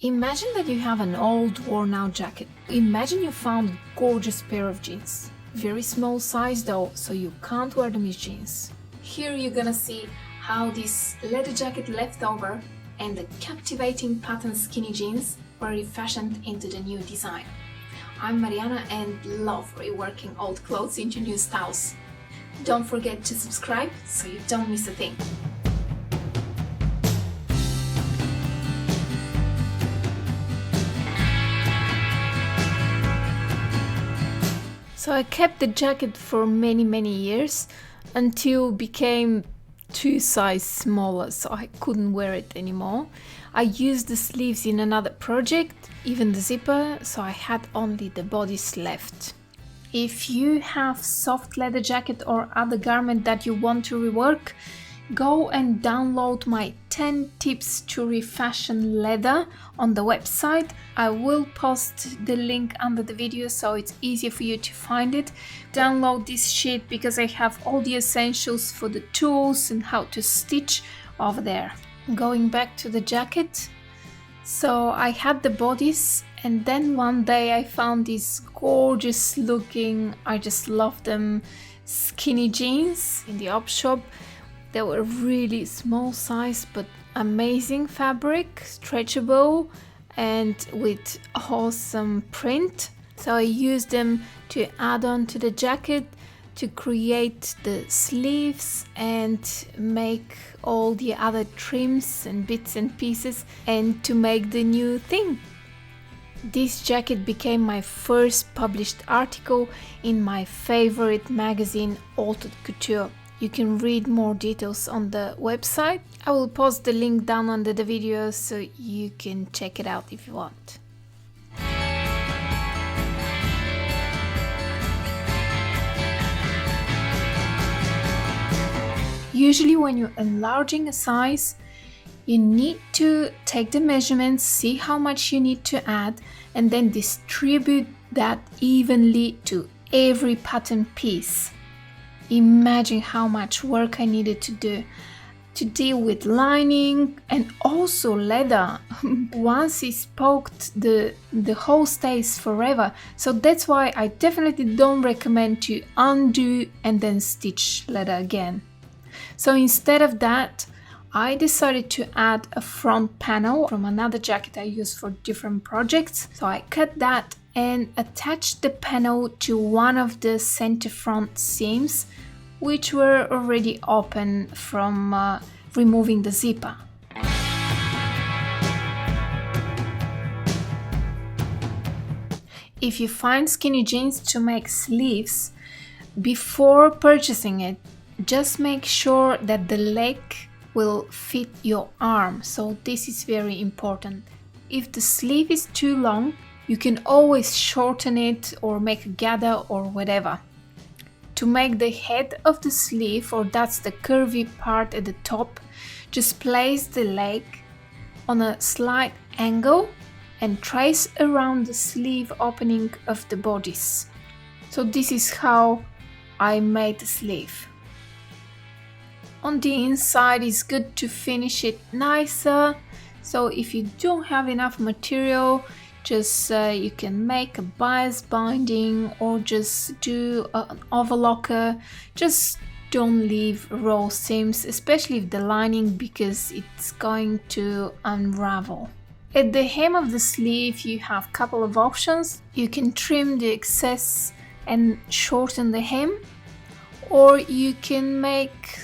Imagine that you have an old worn-out jacket. Imagine you found a gorgeous pair of jeans. Very small size though, so you can't wear them as jeans. Here you're gonna see how this leather jacket leftover and the captivating pattern skinny jeans were refashioned into the new design. I'm Mariana and love reworking old clothes into new styles. Don't forget to subscribe so you don't miss a thing. So I kept the jacket for many years until it became 2 sizes smaller, so I couldn't wear it anymore. I used the sleeves in another project, even the zipper, so I had only the bodice left. If you have soft leather jacket or other garment that you want to rework, go and download my 10 tips to refashion leather on the website. I will post the link under the video so it's easier for you to find it. Download this sheet because I have all the essentials for the tools and how to stitch over there. Going back to the jacket, so I had the bodice and then one day I found these gorgeous looking, I just love them, skinny jeans in the op shop. They were really small size but amazing fabric, stretchable and with awesome print. So I used them to add on to the jacket to create the sleeves and make all the other trims and bits and pieces and to make the new thing. This jacket became my first published article in my favorite magazine, Haute Couture. You can read more details on the website. I will post the link down under the video so you can check it out if you want. Usually when you're enlarging a size, you need to take the measurements, see how much you need to add, and then distribute that evenly to every pattern piece. Imagine how much work I needed to do to deal with lining and also leather. Once it's poked, the hole stays forever. So that's why I definitely don't recommend to undo and then stitch leather again. So instead of that, I decided to add a front panel from another jacket I use for different projects. So I cut that and attached the panel to one of the center front seams, which were already open from removing the zipper. If you find skinny jeans to make sleeves, before purchasing it, just make sure that the leg will fit your arm. So this is very important. If the sleeve is too long, you can always shorten it or make a gather or whatever. To make the head of the sleeve, or that's the curvy part at the top, just place the leg on a slight angle and trace around the sleeve opening of the bodice. So this is how I made the sleeve. On the inside, it's good to finish it nicer. So if you don't have enough material, just you can make a bias binding or just do an overlocker. Just don't leave raw seams, especially if the lining, because it's going to unravel. At the hem of the sleeve you have a couple of options. You can trim the excess and shorten the hem, or you can make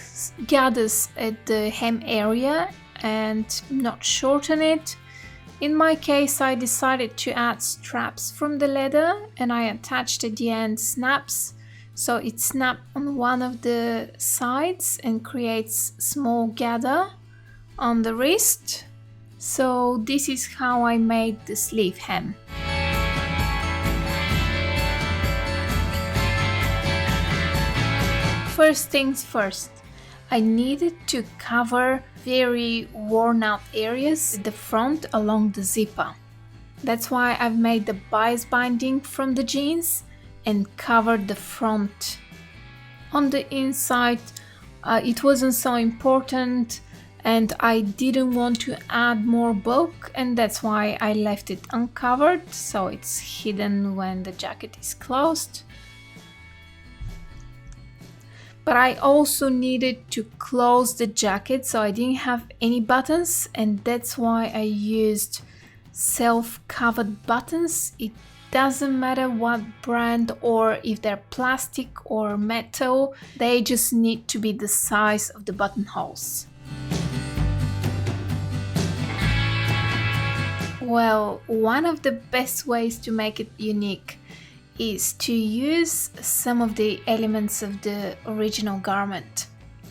gathers at the hem area and not shorten it. In my case, I decided to add straps from the leather and I attached at the end snaps, so it snaps on one of the sides and creates small gather on the wrist. So this is how I made the sleeve hem. First things first, I needed to cover very worn out areas at the front along the zipper. That's why I've made the bias binding from the jeans and covered the front. On the inside, it wasn't so important and I didn't want to add more bulk, and that's why I left it uncovered, so it's hidden when the jacket is closed. But I also needed to close the jacket, so I didn't have any buttons, and that's why I used self-covered buttons. It doesn't matter what brand or if they're plastic or metal, they just need to be the size of the buttonholes. Well, one of the best ways to make it unique is to use some of the elements of the original garment.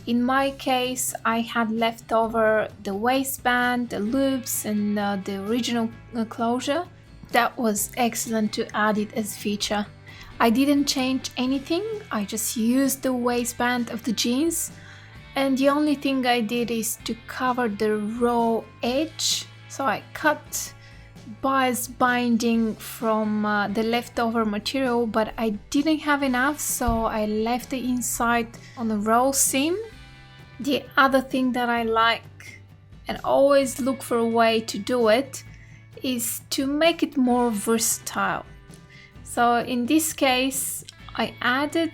In my case, I had left over the waistband, the loops, and the original closure. That was excellent to add it as feature. I didn't change anything, I just used the waistband of the jeans, and the only thing I did is to cover the raw edge. So I cut bias binding from the leftover material, but I didn't have enough, so I left the inside on the raw seam. The other thing that I like, and always look for a way to do it, is to make it more versatile. So in this case, I added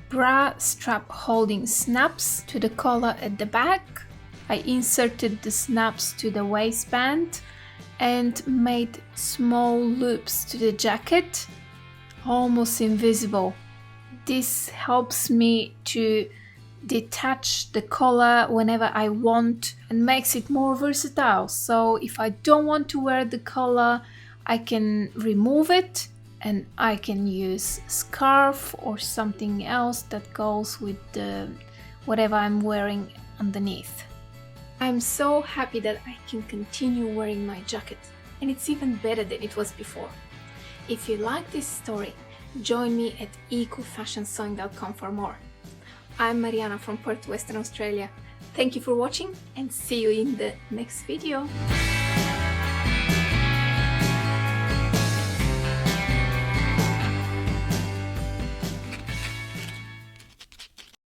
bra strap holding snaps to the collar at the back. I inserted the snaps to the waistband and made small loops to the jacket, almost invisible. This helps me to detach the collar whenever I want and makes it more versatile. So if I don't want to wear the collar, I can remove it and I can use scarf or something else that goes with the whatever I'm wearing underneath. I'm so happy that I can continue wearing my jacket, and it's even better than it was before. If you like this story, join me at ecofashionsewing.com for more. I'm Mariana from Perth, Western Australia. Thank you for watching and see you in the next video.